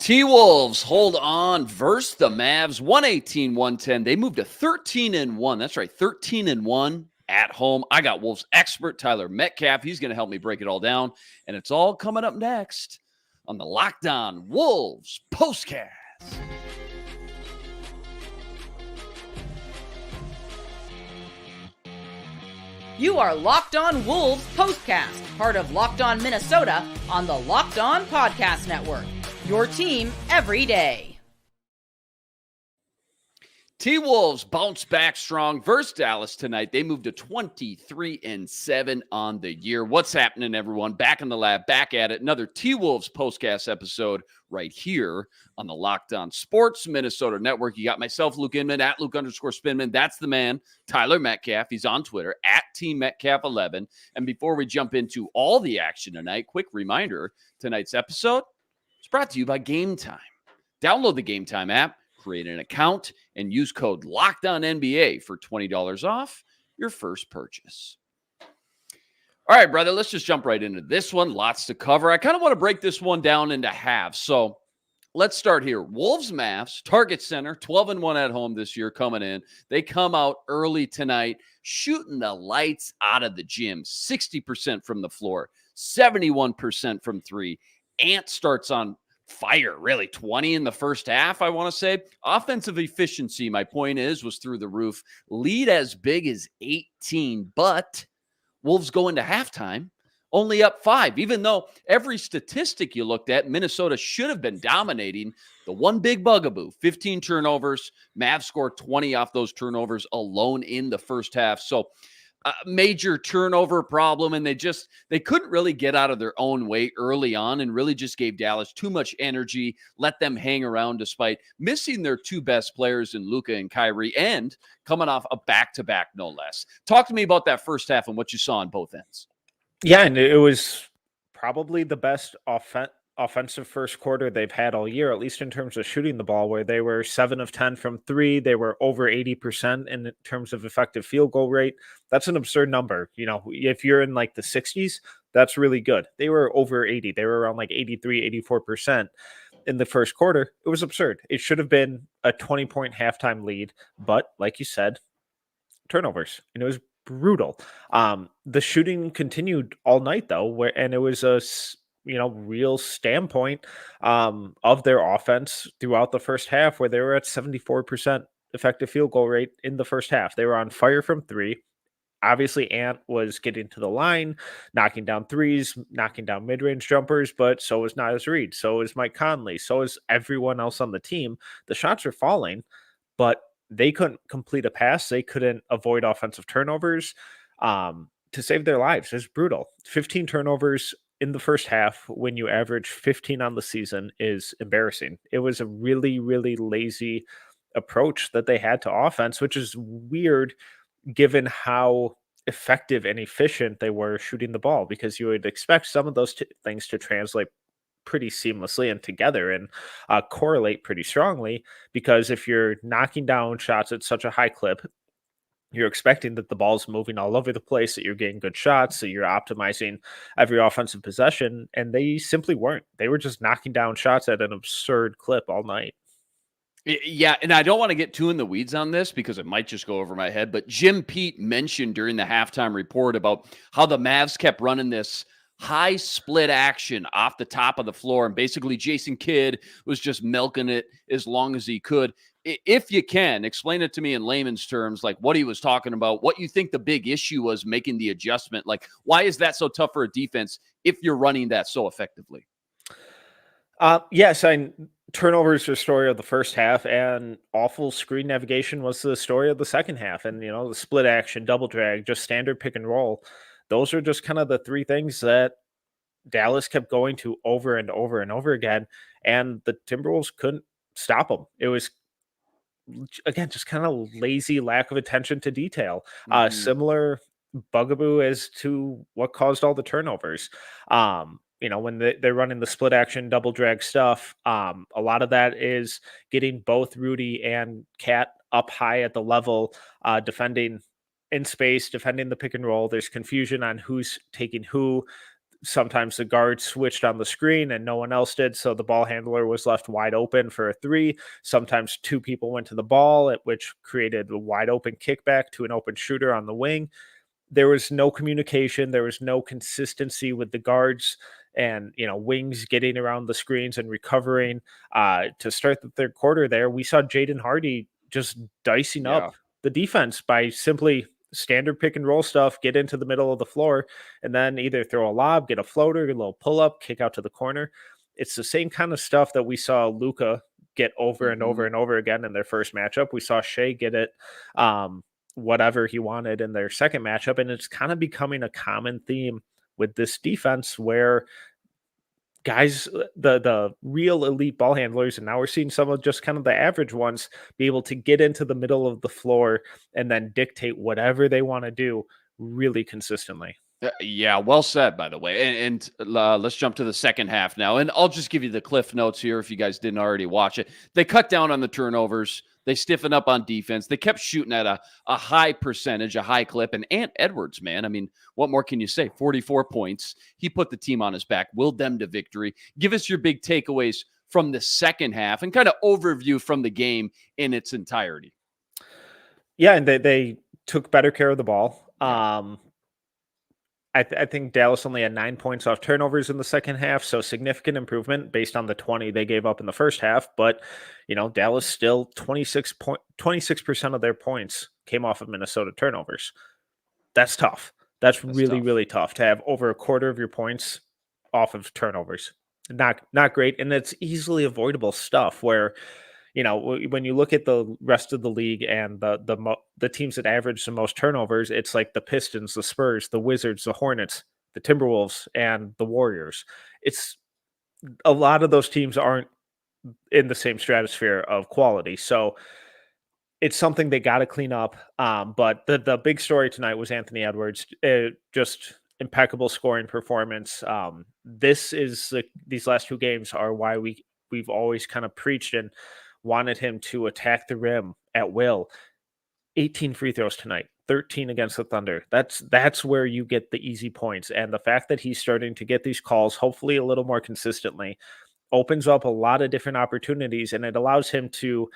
T-Wolves hold on versus the Mavs, 118-110. They moved to 13-1. That's right, 13-1 at home. I got Wolves expert Tyler Metcalf. He's going to help me break it all down. And it's all coming up next on the Locked On Wolves POSTCAST. You are Locked On Wolves POSTCAST, part of Locked On Minnesota on the Locked On Podcast Network. Your team every day. T-Wolves bounce back strong versus Dallas tonight. They moved to 23-7 on the year. What's happening, everyone? Back in the lab, back at it. Another T-Wolves postcast episode right here on the Locked On Sports Minnesota Network. You got myself, Luke Inman, at Luke_Spinman. That's the man, Tyler Metcalf. He's on Twitter, at TMetcalf11. And before we jump into all the action tonight, quick reminder, tonight's episode is brought to you by Game Time. Download the Game Time app, create an account, and use code LOCKEDONNBA for $20 off your first purchase. All right, brother, let's just jump right into this one. Lots to cover. I kind of want to break this one down into halves. So let's start here. Wolves Mavs, Target Center, 12-1 at home this year coming in. They come out early tonight, shooting the lights out of the gym. 60% from the floor, 71% from three. Ant starts on fire, really. 20 in the first half, I want to say. Offensive efficiency, my point is, was through the roof. Lead as big as 18, but Wolves go into halftime only up 5, even though every statistic you looked at, Minnesota should have been dominating. The one big bugaboo, 15 turnovers. Mavs scored 20 off those turnovers alone in the first half. So major turnover problem, and they couldn't really get out of their own way early on and really just gave Dallas too much energy, let them hang around despite missing their two best players in Luka and Kyrie and coming off a back-to-back, no less. Talk to me about that first half and what you saw on both ends. Yeah, and it was probably the best offensive first quarter they've had all year, at least in terms of shooting the ball, where they were 7 of 10 from three. They were over 80% in terms of effective field goal rate. That's an absurd number. You know, if you're in like the 60s, that's really good. They were over 80. They were around like 83, 84% in the first quarter. It was absurd. It should have been a 20-point halftime lead, but like you said, turnovers, and it was brutal. The shooting continued all night though, and it was a real standpoint of their offense throughout the first half, where they were at 74% effective field goal rate in the first half. They were on fire from three. Obviously, Ant was getting to the line, knocking down threes, knocking down mid-range jumpers, but so was Naz Reid, so is Mike Conley, so is everyone else on the team. The shots are falling, but they couldn't complete a pass. They couldn't avoid offensive turnovers to save their lives. It's brutal. 15 turnovers in the first half when you average 15 on the season is embarrassing. It was a really, really lazy approach that they had to offense, which is weird given how effective and efficient they were shooting the ball, because you would expect some of those things to translate pretty seamlessly and together and correlate pretty strongly, because if you're knocking down shots at such a high clip, you're expecting that the ball's moving all over the place, that you're getting good shots, that you're optimizing every offensive possession, and they simply weren't. They were just knocking down shots at an absurd clip all night. Yeah, and I don't want to get too in the weeds on this because it might just go over my head, but Jim Pete mentioned during the halftime report about how the Mavs kept running this high split action off the top of the floor, and basically Jason Kidd was just milking it as long as he could. If you can, explain it to me in layman's terms, like what he was talking about, what you think the big issue was making the adjustment. Like, why is that so tough for a defense if you're running that so effectively? Yes, turnovers are the story of the first half, and awful screen navigation was the story of the second half. And, the split action, double drag, just standard pick and roll. Those are just kind of the three things that Dallas kept going to over and over and over again, and the Timberwolves couldn't stop them. It was, again, just kind of lazy lack of attention to detail. Similar bugaboo as to what caused all the turnovers. When they're running the split action, double drag stuff, a lot of that is getting both Rudy and Cat up high at the level, defending in space, defending the pick and roll. There's confusion on who's taking who. sometimes the guard switched on the screen and no one else did, so the ball handler was left wide open for a three. Sometimes two people went to the ball, which created a wide open kickback to an open shooter on the wing. There was no communication. There was no consistency with the guards and, wings getting around the screens and recovering. To start the third quarter there, we saw Jaden Hardy just dicing Yeah. up the defense by simply standard pick and roll stuff, get into the middle of the floor, and then either throw a lob, get a floater, a little pull up, kick out to the corner. It's the same kind of stuff that we saw Luka get over and over and over again in their first matchup. We saw Shea get it whatever he wanted in their second matchup, and it's kind of becoming a common theme with this defense where guys, the real elite ball handlers, and now we're seeing some of just kind of the average ones be able to get into the middle of the floor and then dictate whatever they want to do really consistently. Yeah, well said, by the way. And let's jump to the second half now. And I'll just give you the cliff notes here if you guys didn't already watch it. They cut down on the turnovers. They stiffened up on defense. They kept shooting at a high percentage, a high clip. And Ant Edwards, man, I mean, what more can you say? 44 points. He put the team on his back, willed them to victory. Give us your big takeaways from the second half and kind of overview from the game in its entirety. Yeah, and they took better care of the ball. Yeah. I think Dallas only had 9 points off turnovers in the second half, so significant improvement based on the 20 they gave up in the first half. But, Dallas still 26% of their points came off of Minnesota turnovers. That's tough. That's really, tough. really tough to have over a quarter of your points off of turnovers. Not great. And it's easily avoidable stuff where, when you look at the rest of the league and the teams that average the most turnovers, it's like the Pistons, the Spurs, the Wizards, the Hornets, the Timberwolves, and the Warriors. It's a lot of those teams aren't in the same stratosphere of quality. So it's something they got to clean up. But the big story tonight was Anthony Edwards. Just impeccable scoring performance. These last two games are why we've always kind of preached and wanted him to attack the rim at will. 18 free throws tonight, 13 against the Thunder. That's where you get the easy points. And the fact that he's starting to get these calls, hopefully a little more consistently, opens up a lot of different opportunities, and it allows him to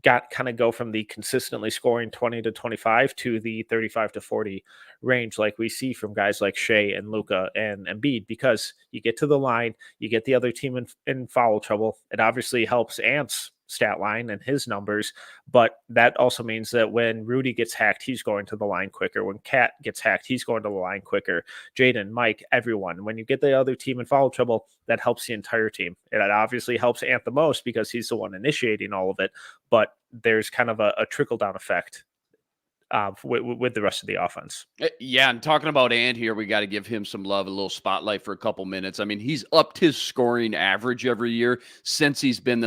go from the consistently scoring 20 to 25 to the 35 to 40 range like we see from guys like Shea and Luka and Embiid, because you get to the line, you get the other team in foul trouble. It obviously helps Ant's stat line and his numbers, but that also means that when Rudy gets hacked, he's going to the line quicker. When Cat gets hacked, he's going to the line quicker. Jaden, Mike, everyone. When you get the other team in foul trouble, that helps the entire team. It obviously helps Ant the most because he's the one initiating all of it, but there's kind of a trickle-down effect with the rest of the offense. Yeah, and talking about Ant here, we got to give him some love, a little spotlight for a couple minutes. I mean, he's upped his scoring average every year since he's been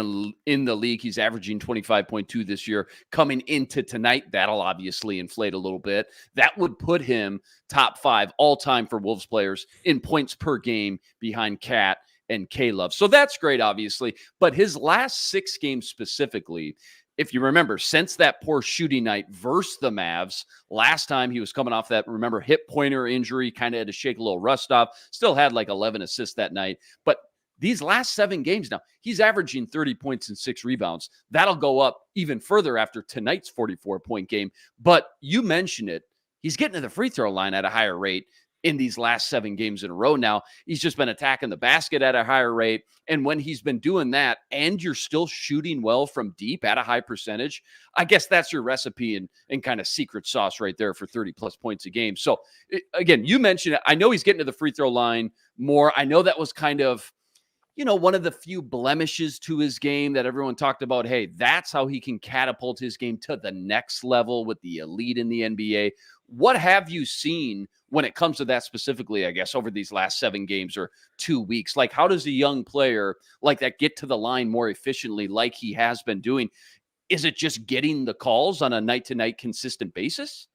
in the league. He's averaging 25.2 this year. Coming into tonight, that'll obviously inflate a little bit. That would put him top 5 all-time for Wolves players in points per game behind Cat and K-Love. So that's great, obviously. But his last 6 games specifically, if you remember, since that poor shooting night versus the Mavs, last time he was coming off that, remember, hip pointer injury, kind of had to shake a little rust off, still had like 11 assists that night. But these last 7 games now, he's averaging 30 points and 6 rebounds. That'll go up even further after tonight's 44-point game. But you mentioned it. He's getting to the free throw line at a higher rate in these last 7 games in a row now. He's just been attacking the basket at a higher rate. And when he's been doing that and you're still shooting well from deep at a high percentage, I guess that's your recipe and kind of secret sauce right there for 30 plus points a game. So again, you mentioned it. I know he's getting to the free throw line more. I know that was kind of, one of the few blemishes to his game that everyone talked about. Hey, that's how he can catapult his game to the next level with the elite in the NBA. What have you seen when it comes to that specifically, I guess, over these last 7 games or 2 weeks? Like, how does a young player like that get to the line more efficiently like he has been doing? Is it just getting the calls on a night-to-night consistent basis?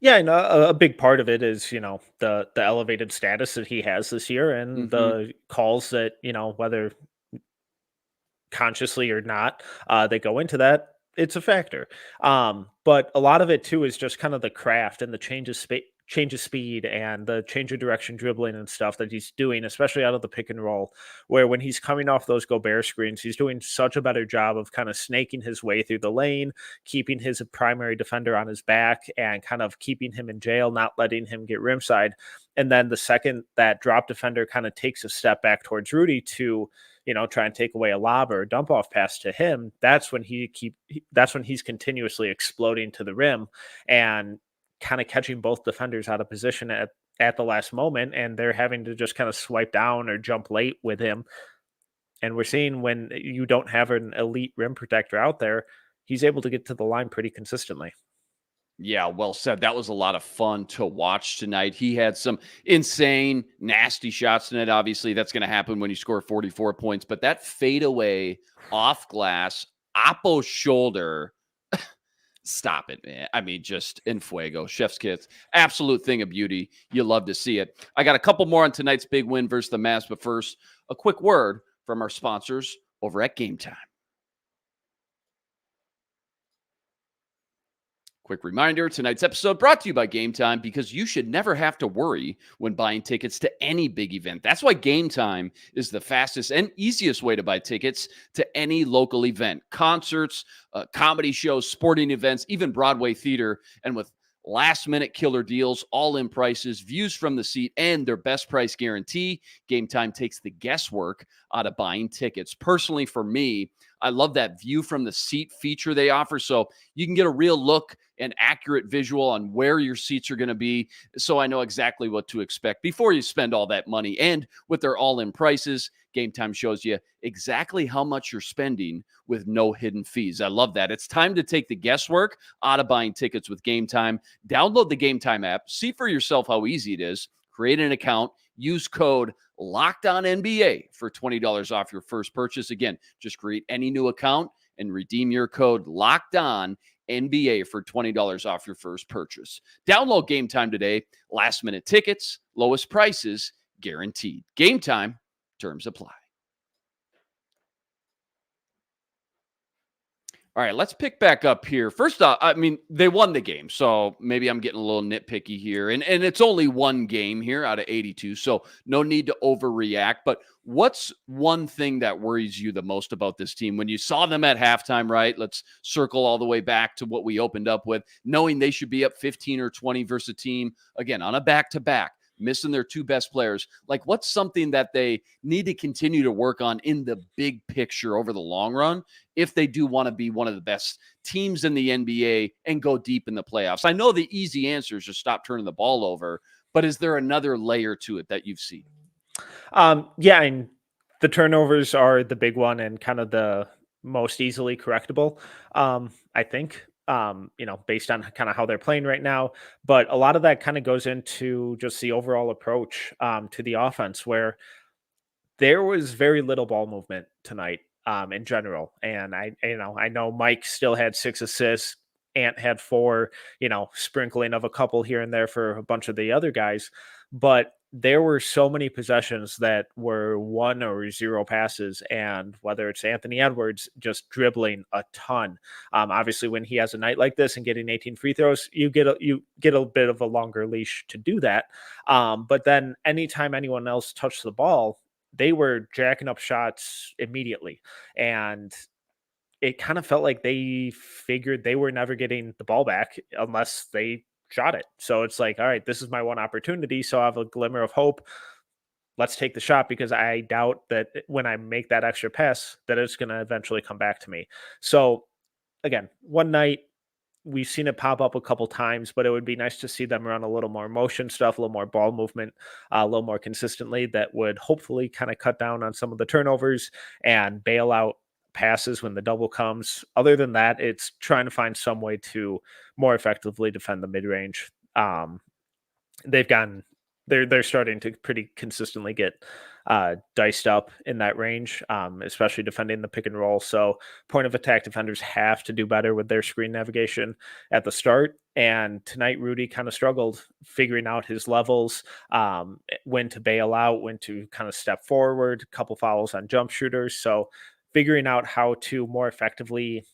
Yeah, and a big part of it is, the elevated status that he has this year and the calls that, whether consciously or not, they go into that. It's a factor. But a lot of it too is just kind of the craft and the change of speed and the change of direction dribbling and stuff that he's doing, especially out of the pick and roll, where when he's coming off those Gobert screens, he's doing such a better job of kind of snaking his way through the lane, keeping his primary defender on his back and kind of keeping him in jail, not letting him get rim side. And then the second that drop defender kind of takes a step back towards Rudy to, try and take away a lob or a dump off pass to him, that's when he's continuously exploding to the rim and kind of catching both defenders out of position at the last moment, and they're having to just kind of swipe down or jump late with him. And we're seeing when you don't have an elite rim protector out there, he's able to get to the line pretty consistently. Yeah, well said. That was a lot of fun to watch tonight. He had some insane, nasty shots tonight. Obviously, that's going to happen when you score 44 points. But that fadeaway off glass, Oppo shoulder, stop it, man. I mean, just en fuego. Chef's kiss. Absolute thing of beauty. You love to see it. I got a couple more on tonight's big win versus the Mavs. But first, a quick word from our sponsors over at Game Time. Quick reminder, tonight's episode brought to you by Game Time, because you should never have to worry when buying tickets to any big event. That's why Game Time is the fastest and easiest way to buy tickets to any local event. Concerts, comedy shows, sporting events, even Broadway theater. And with last-minute killer deals, all-in prices, views from the seat, and their best price guarantee, Game Time takes the guesswork out of buying tickets. Personally, for me, I love that view from the seat feature they offer, so you can get a real look and accurate visual on where your seats are going to be, so I know exactly what to expect before you spend all that money. And with their all-in prices, Game Time shows you exactly how much you're spending with no hidden fees. I love that. It's time to take the guesswork out of buying tickets with Game Time. Download the Game Time app. See for yourself how easy it is. Create an account. Use code LOCKEDONNBA for $20 off your first purchase. Again, just create any new account and redeem your code LOCKEDONNBA for $20 off your first purchase. Download Game Time today. Last minute tickets, lowest prices guaranteed. Game Time. Terms apply. All right, let's pick back up here. First off, I mean, they won the game, so maybe I'm getting a little nitpicky here. And it's only one game here out of 82, so no need to overreact. But what's one thing that worries you the most about this team? When you saw them at halftime, right? Let's circle all the way back to what we opened up with, knowing they should be up 15 or 20 versus a team, again, on a back-to-back, missing their two best players. Like, what's something that they need to continue to work on in the big picture over the long run if they do want to be one of the best teams in the NBA and go deep in the playoffs? I know the easy answer is just stop turning the ball over, but is there another layer to it that you've seen? Yeah, and the turnovers are the big one and kind of the most easily correctable, I think. Based on kind of how they're playing right now. But a lot of that kind of goes into just the overall approach to the offense, where there was very little ball movement tonight in general. And I know Mike still had 6 assists. Ant had 4, sprinkling of a couple here and there for a bunch of the other guys. But there were so many possessions that were 1 or 0 passes, and whether it's Anthony Edwards just dribbling a ton. Obviously, when he has a night like this and getting 18 free throws, you get a bit of a longer leash to do that. But then anytime anyone else touched the ball, they were jacking up shots immediately, and it kind of felt like they figured they were never getting the ball back unless they shot it. So it's like, all right, this is my one opportunity. So I have a glimmer of hope. Let's take the shot, because I doubt that when I make that extra pass, that it's going to eventually come back to me. So again, one night, we've seen it pop up a couple times, but it would be nice to see them run a little more motion stuff, a little more ball movement, a little more consistently. That would hopefully kind of cut down on some of the turnovers and bail out passes when the double comes. Other than that, it's trying to find some way to more effectively defend the mid-range. They're starting to pretty consistently get diced up in that range, especially defending the pick and roll. So point of attack defenders have to do better with their screen navigation at the start. And tonight, Rudy kind of struggled figuring out his levels, when to bail out, when to kind of step forward, a couple fouls on jump shooters. So figuring out how to more effectively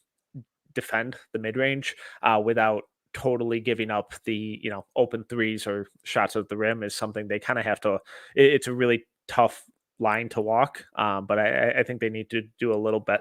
defend the mid-range without totally giving up the, open threes or shots at the rim is something they kind of have to. It's a really tough line to walk, but I think they need to do a little bit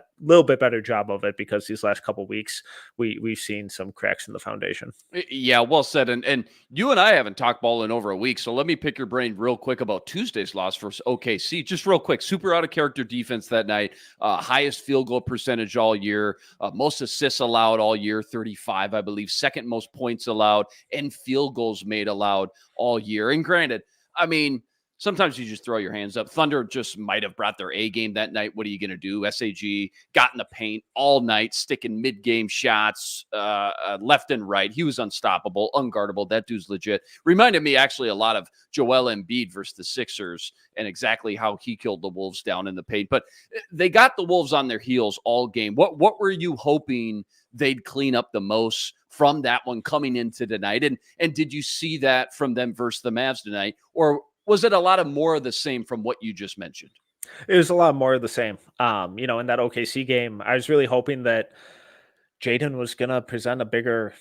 better job of it, because these last couple weeks we've seen some cracks in the foundation. Yeah, well said. And you and I haven't talked ball in over a week, so let me pick your brain real quick about Tuesday's loss versus OKC. Just real quick, super out of character defense that night. Highest field goal percentage all year, most assists allowed all year, 35, I believe. Second most points allowed and field goals made allowed all year. And granted, I mean, sometimes you just throw your hands up. Thunder just might have brought their A game that night. What are you going to do? SAG got in the paint all night, sticking mid-game shots left and right. He was unstoppable, unguardable. That dude's legit. Reminded me actually a lot of Joel Embiid versus the Sixers and exactly how he killed the Wolves down in the paint. But they got the Wolves on their heels all game. What were you hoping they'd clean up the most from that one coming into tonight? And did you see that from them versus the Mavs tonight? Or was it a lot of more of the same from what you just mentioned? It was a lot more of the same. In that OKC game, I was really hoping that Jaden was going to present a bigger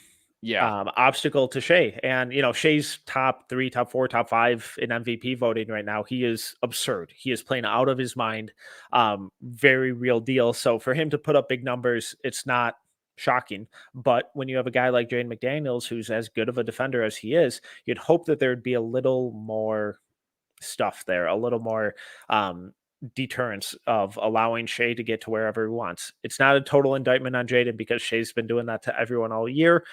obstacle to Shea. And, Shea's top 3, top 4, top 5 in MVP voting right now. He is absurd. He is playing out of his mind. Very real deal. So for him to put up big numbers, it's not shocking. But when you have a guy like Jaden McDaniels, who's as good of a defender as he is, you'd hope that there'd be a little more stuff there, a little more deterrence of allowing Shea to get to wherever he wants. It's not a total indictment on Jaden, because Shea's been doing that to everyone all year.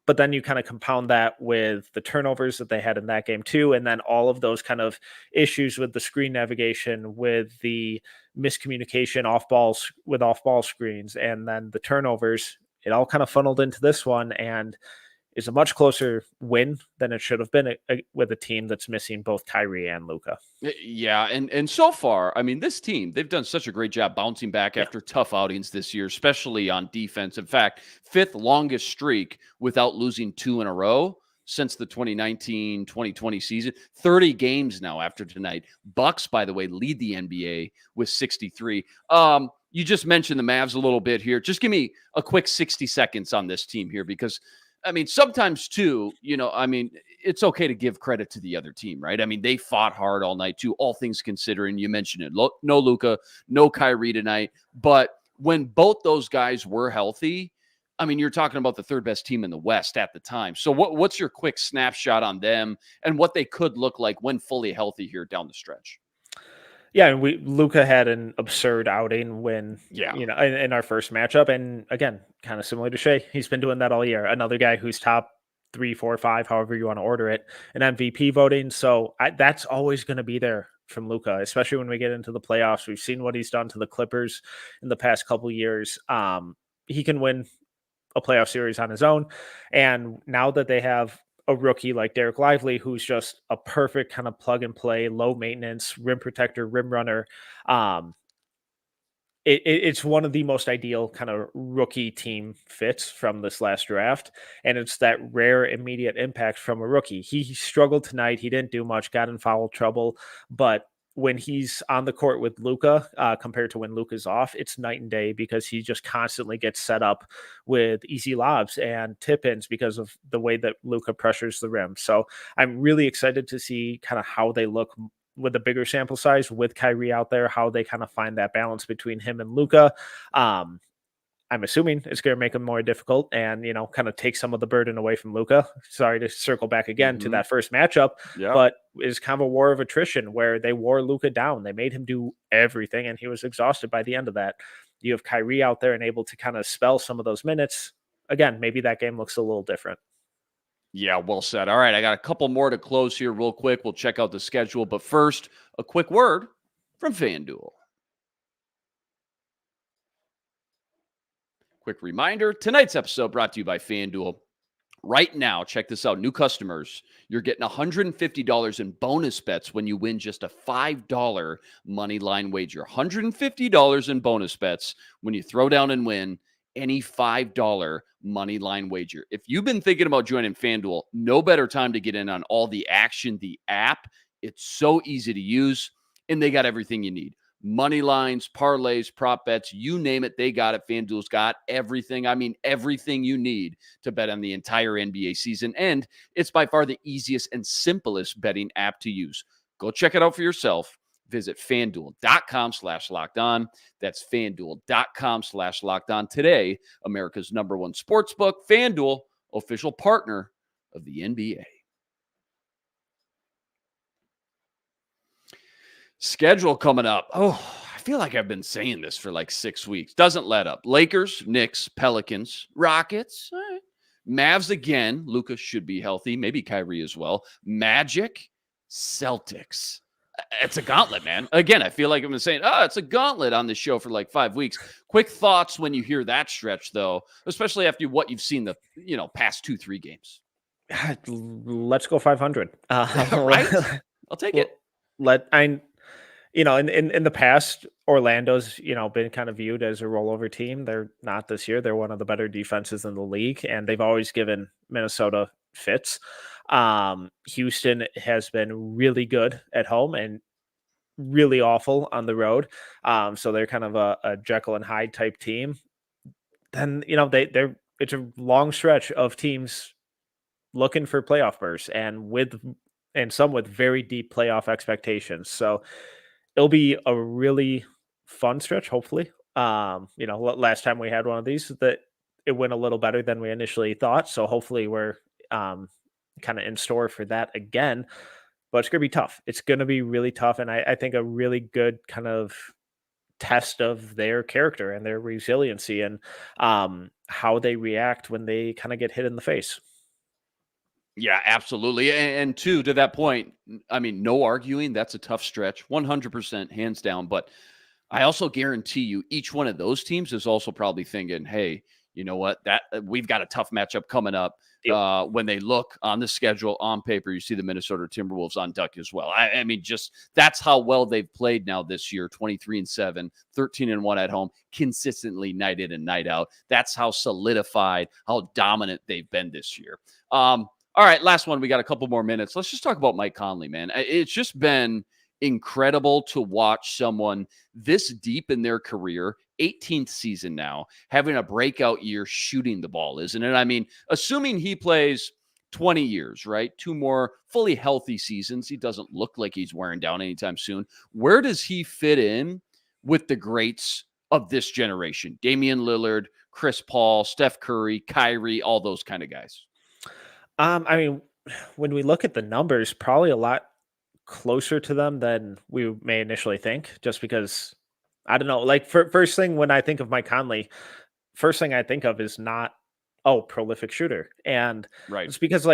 But then you kind of compound that with the turnovers that they had in that game too. And then all of those kind of issues with the screen navigation, with the miscommunication off ball screens, and then the turnovers, it all kind of funneled into this one. And is a much closer win than it should have been with a team that's missing both Kyrie and Luka. Yeah, and so far, I mean, this team, they've done such a great job bouncing back after tough outings this year, especially on defense. In fact, 5th longest streak without losing 2 in a row since the 2019-2020 season. 30 games now after tonight. Bucks, by the way, lead the NBA with 63. You just mentioned the Mavs a little bit here. Just give me a quick 60 seconds on this team here, because I mean, sometimes too, it's okay to give credit to the other team, right? I mean, they fought hard all night too, all things considering. You mentioned it. No Luka, no Kyrie tonight. But when both those guys were healthy, I mean, you're talking about the 3rd best team in the West at the time. So what's your quick snapshot on them and what they could look like when fully healthy here down the stretch? Yeah, and Luka had an absurd outing when, in our first matchup. And again, kind of similar to Shea, he's been doing that all year. Another guy who's top 3, 4, 5, however you want to order it, in MVP voting. So that's always going to be there from Luka, especially when we get into the playoffs. We've seen what he's done to the Clippers in the past couple of years. He can win a playoff series on his own. And now that they have a rookie like Derek Lively, who's just a perfect kind of plug and play, low maintenance, rim protector, rim runner. It's one of the most ideal kind of rookie team fits from this last draft. And it's that rare immediate impact from a rookie. He struggled tonight. He didn't do much, got in foul trouble, but when he's on the court with Luka, compared to when Luka's off, it's night and day, because he just constantly gets set up with easy lobs and tip-ins because of the way that Luka pressures the rim. So I'm really excited to see kind of how they look with a bigger sample size with Kyrie out there, how they kind of find that balance between him and Luka. I'm assuming it's going to make them more difficult and, kind of take some of the burden away from Luka. Sorry to circle back again to that first matchup, but it's kind of a war of attrition where they wore Luka down. They made him do everything, and he was exhausted by the end of that. You have Kyrie out there and able to kind of spell some of those minutes. Again, maybe that game looks a little different. Yeah, well said. All right, I got a couple more to close here real quick. We'll check out the schedule. But first, a quick word from FanDuel. Quick reminder, tonight's episode brought to you by FanDuel. Right now, check this out. New customers, you're getting $150 in bonus bets when you win just a $5 money line wager. $150 in bonus bets when you throw down and win any $5 money line wager. If you've been thinking about joining FanDuel, no better time to get in on all the action. The app, it's so easy to use, and they got everything you need. money lines, parlays, prop bets, you name it, they got it. FanDuel's got everything. I mean, everything you need to bet on the entire NBA season. And it's by far the easiest and simplest betting app to use. Go check it out for yourself. Visit FanDuel.com/lockedon. That's FanDuel.com/lockedon today. America's #1 sportsbook. FanDuel, official partner of the NBA. Schedule coming up. Oh, I feel like I've been saying this for like 6 weeks. Doesn't let up. Lakers, Knicks, Pelicans, Rockets, all right. Mavs again. Luka should be healthy. Maybe Kyrie as well. Magic, Celtics. It's a gauntlet, man. Again, I feel like I've been saying, it's a gauntlet on this show for like 5 weeks. Quick thoughts when you hear that stretch, though, especially after what you've seen the past 2-3 games. Let's go 500. Right? I'll take it. In the past, Orlando's, been kind of viewed as a rollover team. They're not this year. They're one of the better defenses in the league, and they've always given Minnesota fits. Houston has been really good at home and really awful on the road. So they're kind of a Jekyll and Hyde type team. Then, it's a long stretch of teams looking for playoff berths and some with very deep playoff expectations. So it'll be a really fun stretch, hopefully. Last time we had one of these, that it went a little better than we initially thought. So hopefully we're kind of in store for that again. But it's going to be tough. It's going to be really tough. And I think a really good kind of test of their character and their resiliency and how they react when they kind of get hit in the face. Yeah, absolutely. And two, to that point, I mean, no arguing. That's a tough stretch, 100% hands down. But I also guarantee you each one of those teams is also probably thinking, hey, you know what, that we've got a tough matchup coming up. When they look on the schedule on paper, you see the Minnesota Timberwolves on deck as well. I mean, just that's how well they've played now this year, 23-7, 13-1 at home, consistently night in and night out. That's how solidified, how dominant they've been this year. All right, last one. We got a couple more minutes. Let's just talk about Mike Conley, man. It's just been incredible to watch someone this deep in their career, 18th season now, having a breakout year shooting the ball, isn't it? I mean, assuming he plays 20 years, right? 2 more fully healthy seasons. He doesn't look like he's wearing down anytime soon. Where does he fit in with the greats of this generation? Damian Lillard, Chris Paul, Steph Curry, Kyrie, all those kind of guys. I mean, when we look at the numbers, probably a lot closer to them than we may initially think, just because, I don't know, like first thing when I think of Mike Conley, first thing I think of is not, prolific shooter. And right. It's because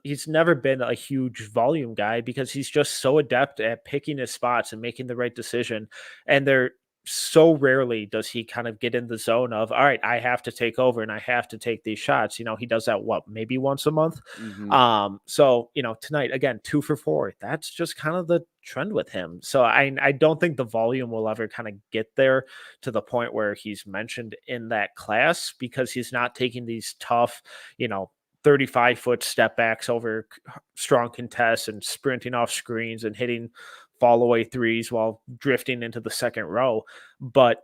he's never been a huge volume guy because he's just so adept at picking his spots and making the right decision. And they're so rarely does he kind of get in the zone of, all right, I have to take over and I have to take these shots. He does that maybe once a month. Mm-hmm. So, tonight again, 2 for 4. That's just kind of the trend with him. So I don't think the volume will ever kind of get there to the point where he's mentioned in that class because he's not taking these tough, 35-foot step backs over strong contests and sprinting off screens and hitting fall away threes while drifting into the second row. But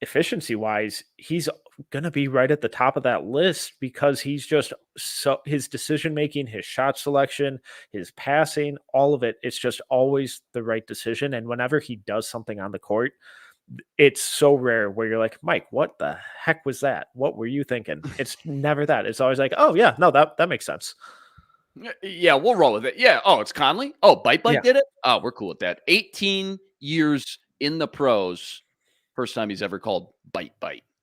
efficiency wise, he's going to be right at the top of that list because he's just his decision making, his shot selection, his passing, all of it. It's just always the right decision. And whenever he does something on the court, it's so rare where you're like, Mike, what the heck was that? What were you thinking? It's never that. It's always like, oh yeah, no, that makes sense. Yeah, we'll roll with it. Yeah. Oh, it's Conley. Oh, Bite Yeah. did it. Oh, we're cool with that. 18 years in the pros. First time he's ever called Bite.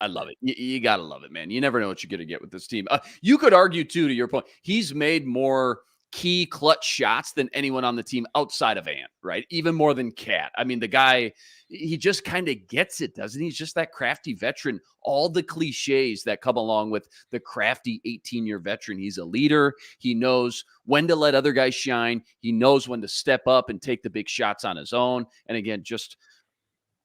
I love it. You got to love it, man. You never know what you're going to get with this team. You could argue, too, to your point, he's made more key clutch shots than anyone on the team outside of Ant, right? Even more than Cat. I mean, the guy, he just kind of gets it, doesn't he? He's just that crafty veteran. All the cliches that come along with the crafty 18-year veteran. He's a leader. He knows when to let other guys shine. He knows when to step up and take the big shots on his own. And again, just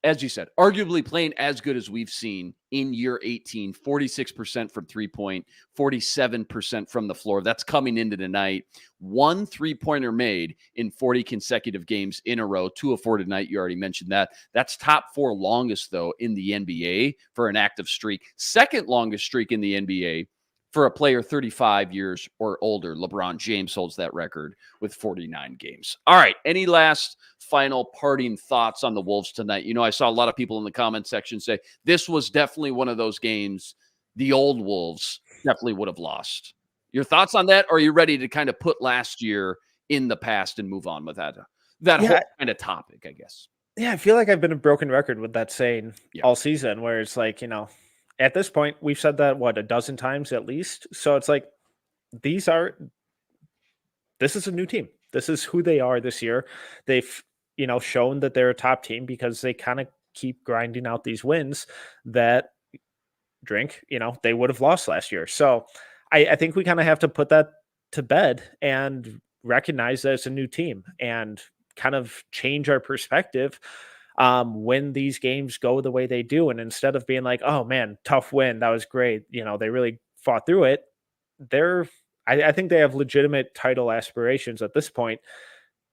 as you said, arguably playing as good as we've seen in year 18, 46% from 3-point, 47% from the floor. That's coming into tonight. 1 3-pointer made in 40 consecutive games in a row. 2 of 4 tonight. You already mentioned that. That's top 4 longest, though, in the NBA for an active streak. Second longest streak in the NBA for a player 35 years or older. LeBron James holds that record with 49 games. All right. Any last final parting thoughts on the Wolves tonight? You know, I saw a lot of people in the comment section say this was definitely one of those games the old Wolves definitely would have lost. Your thoughts on that? Or are you ready to kind of put last year in the past and move on with that whole kind of topic, I guess? Yeah, I feel like I've been a broken record with that saying all season, where it's like, at this point, we've said that, a dozen times at least. So it's like, this is a new team. This is who they are this year. They've, shown that they're a top team because they kind of keep grinding out these wins that they would have lost last year. So I think we kind of have to put that to bed and recognize that it's a new team and kind of change our perspective when these games go the way they do. And instead of being like, oh man, tough win, that was great, they really fought through it. I think they have legitimate title aspirations at this point.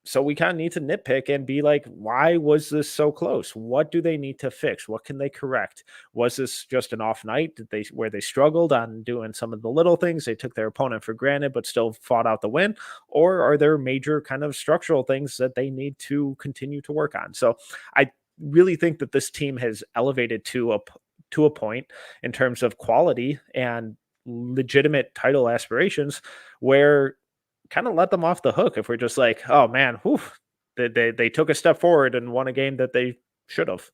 So we kind of need to nitpick and be like, why was this so close? What do they need to fix? What can they correct? Was this just an off night? Where they struggled on doing some of the little things? They took their opponent for granted, but still fought out the win? Or are there major kind of structural things that they need to continue to work on? So I really think that this team has elevated to a point in terms of quality and legitimate title aspirations where kind of let them off the hook if we're just like, oh man, they took a step forward and won a game that they should have.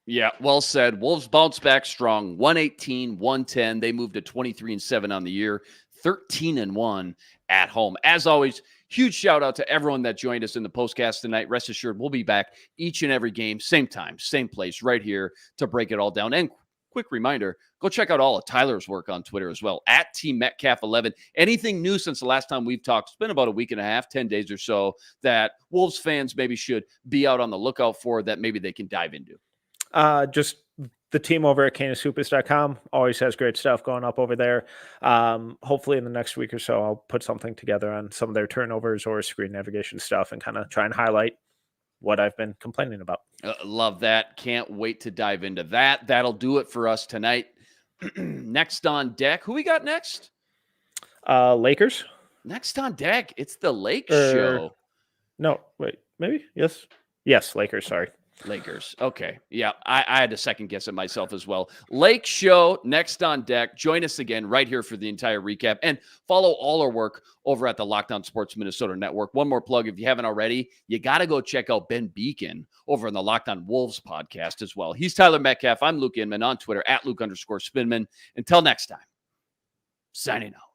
Yeah, well said. Wolves bounce back strong. 118-110. They moved to 23-7 on the year, 13-1 at home. As always, huge shout out to everyone that joined us in the postcast tonight. Rest assured, we'll be back each and every game, same time, same place, right here to break it all down. And quick reminder, go check out all of Tyler's work on Twitter as well, at TMetcalf11. Anything new since the last time we've talked? It's been about a week and a half, 10 days or so, that Wolves fans maybe should be out on the lookout for that maybe they can dive into. Just the team over at canishoops.com always has great stuff going up over there. Hopefully in the next week or so, I'll put something together on some of their turnovers or screen navigation stuff and kind of try and highlight what I've been complaining about. Love that. Can't wait to dive into that. That'll do it for us tonight. Next on deck. Who we got next? Lakers. Next on deck. It's the Lake Show. No, wait, maybe? Yes, Lakers. Sorry. Lakers. Okay. Yeah, I had to second guess it myself as well. Lake Show next on deck. Join us again right here for the entire recap and follow all our work over at the Locked On Sports Minnesota Network. One more plug, if you haven't already, you got to go check out Ben Beacon over in the Locked On Wolves podcast as well. He's Tyler Metcalf. I'm Luke Inman on Twitter at Luke_Spinman. Until next time, signing out.